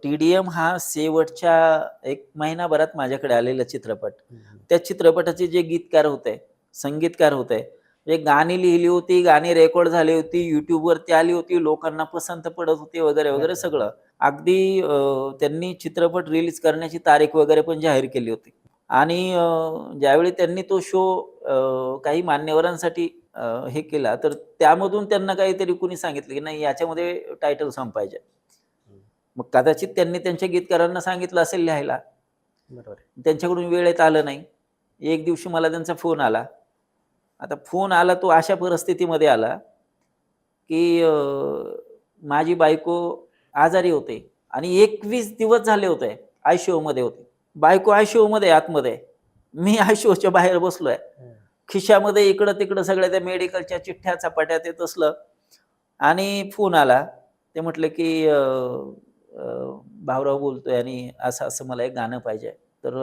T-D-M हा शेवटच्या 1 महिनाभरात माझ्याकडे आलेला चित्रपट. हं, हं. त्या चित्रपटाचे जे गीतकार होते, संगीतकार होते, जे गाणी लिहिली होती, गाणी रेकॉर्ड झाली होती, YouTubeवरती आली होती, लोकांना पसंत पडत होती वगैरे, वगैरे बरोबर. सगळं. अगदी त्यांनी चित्रपट रिलीज करण्याची तारीख वगैरे पण जाहीर केली होती. आणि ज्यावेळी त्यांनी तो शो काही मान्यवरांसाठी हे केला, तर त्यामधून त्यांना काहीतरी कुणी सांगितलं, की नाही याच्यामध्ये टायटल संपायचे. हं. मग कदाचित त्यांनी त्यांच्या गीतकारांना सांगितलं असेल लिहायला. बरोबर आहे. त्यांच्याकडून वेळेत आलं नाही. एक दिवशी मला त्यांचा फोन आला. आता फोन आला तो अशा परिस्थितीमध्ये आला, की माझी बायको आजारी होते आणि 21 दिवस झाले होते. आय-सी-यूमध्ये होते. बायको आय-सी-यूमध्ये आतमध्ये. मी आय-सी-यूच्या बाहेर बसलोय. हं. खिशामध्ये इकडं-तिकडं सगळ्या त्या मेडिकलच्या चिठ्ठ्या, चपाट्या ते तसलं आणि फोन आला. ते म्हटले, की अ, "भाऊराव बोलतोय आणि असं-असं मला एक गाणं पाहिजे. तर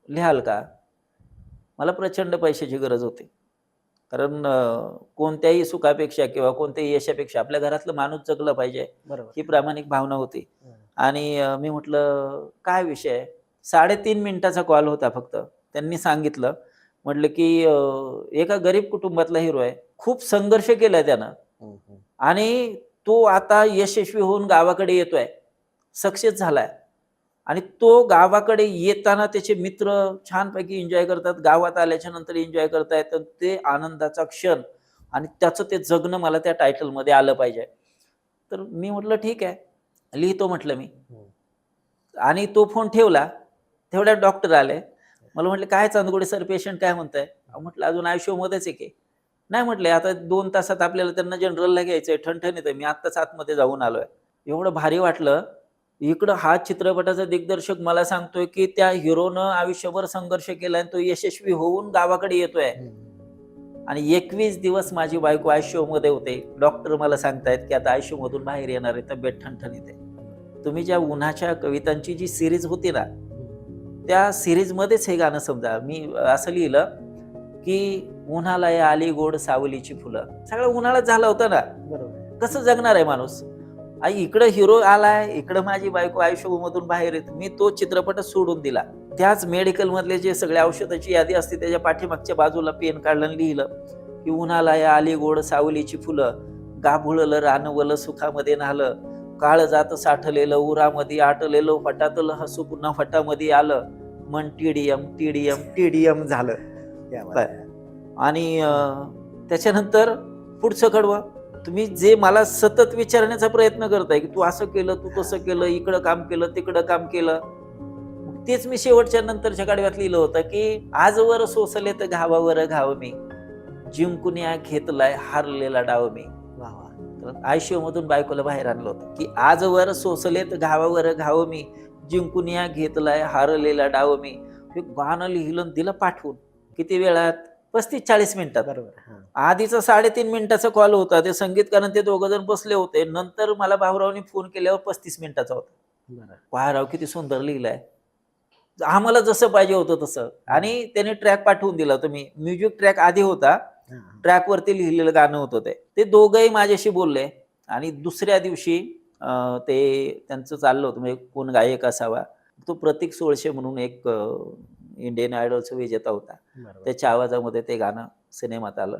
लिहाल का?" मला प्रचंड पैशाची गरज होती. कारण कोणत्याही सुखापेक्षा किंवा कोणत्याही यशापेक्षा आपल्या घरातलं माणूस जगलं पाहिजे, बरोबर ही आहे. प्रामाणिक भावना होती. हं. आणि मी म्हटलं, "काय विषय आहे?" 3.5 मिनिटाचा कॉल होता फक्त. त्यांनी सांगितलं, म्हटलं, की एका गरीब कुटुंबातला हिरो आहे. खूप संघर्ष केलाय त्यानं हं, हं. आणि तो आता यशस्वी होऊन गावाकडे येतोय. सक्सेस झालाय. आणि तो गावाकडे येताना त्याचे मित्र छानपैकी एन्जॉय करतात. गावात आल्याच्या नंतर एन्जॉय करतायत. तर ते आनंदाचा क्षण आणि त्याचं ते जगणं मला त्या टायटलमध्ये आलं पाहिजे. तर मी म्हटलं, "ठीक आहे." लिहितो म्हटलं मी. हं. आणि तो फोन ठेवला. तेवढ्यात डॉक्टर आले. मला म्हटले, "काय चांदगुडे सर पेशंट काय म्हणताय?" म्हटलं, "अजून आय-सी-यूमध्येच आहे की." नाही म्हटले, "आता 2 तासात आपल्याला त्यांना जनरलला घ्यायचंय, ठणठणीत आहे. मी आत्ताच आतमध्ये जाऊन आलोय." एवढं भारी वाटलं. इकडं हा चित्रपटाचा दिग्दर्शक मला सांगतोय, की त्या हिरोनं आयुष्यभर संघर्ष केलाय आणि तो यशस्वी होऊन गावाकडे येतोय. हं, हं. आणि 21 दिवस माझी बायको आय-सी-यूमध्ये होते. डॉक्टर मला सांगतायत, की आता आय-सी-यूमधून बाहेर येणार आहे, तब्येत ठणठणीत आहे. तुम्ही ज्या उन्हाच्या कवितांची जी सीरीज होती ना, हं. त्या सीरीजमध्येच हे गाणं समजा मी असं लिहिलं, की "उन्हाला या आली गोड सावलीची फुलं." सगळा उन्हाळाच झाला होता ना. बरोबर आहे. कसं जगणार आहे माणूस? आणि इकडं हिरो आलाय, इकडं माझी बायको आय-सी-यूमधून बाहेर येते. मी तो चित्रपटच सोडून दिला. त्याच मेडिकलमधले जे सगळ्या औषधाची यादी असते त्याच्या पाठीमागच्या बाजूला पेन काढलं आणि लिहिलं, की "उन्हाला या आली गोड सावलीची फुलं, गाभुळलं रानवलं सुखामध्ये न्हालं, काळ जात साठलेलं उरामध्ये आटलेलं, फटातलं हसू पुन्हा फटामध्ये आलं, मन टी-डी-एम, टी-डी-एम, टी-डी-एम झालं." क्या बात काय है! आणि हं. त्याच्यानंतर पुढचं कडवं, तुम्ही जे मला सतत विचारण्याचा प्रयत्न करताय, की "तू असं केलं, तू तसं केलं, इकडं काम केलं, तिकडं काम केलं." मग तेच मी शेवटच्या नंतरच्या कडव्यात लिहिलं होतं, की "आजवर सोसले तर घावावर घाव मी, जिंकून या घेतलाय हारलेला डाव मी." वाह, वाह! तर आय-सी-यूमधून बायकोला बाहेर आणलं होतं, की "आजवर सोसलेत घावावर घाव मी, जिंकून या घेतलाय हारलेला डाव मी." हे गाणं लिहिलं आणि दिलं पाठवून. किती वेळात? 35-40 मिनिटात. बरोबर. हां. आधीचा 3.5 मिनिटाचा कॉल होता. ते संगीतकार आणि ते दोघं जण बसले होते. नंतर मला भाऊरावनी फोन केल्यावर 35 मिनिटाचा होता. बरं. पहा राव किती सुंदर लिहिलंय. आम्हाला जसं पाहिजे होतं तसं आणि हं. त्याने ट्रॅक पाठवून दिला होता मी. म्युझिक ट्रॅक आधी होता. हां, हां. ट्रॅकवरती लिहिलेलं गाणं होतं ते. ते दोघंही माझ्याशी बोलले आणि दुसऱ्या दिवशी ते त्यांचं चाललं होतं म्हणजे कोण गायक असावा. तो प्रतीक सोळशे म्हणून एक इंडियन आयडॉलचा विजेता होता. बरोबर. त्याच्या आवाजामध्ये ते गाणं सिनेमात आलं.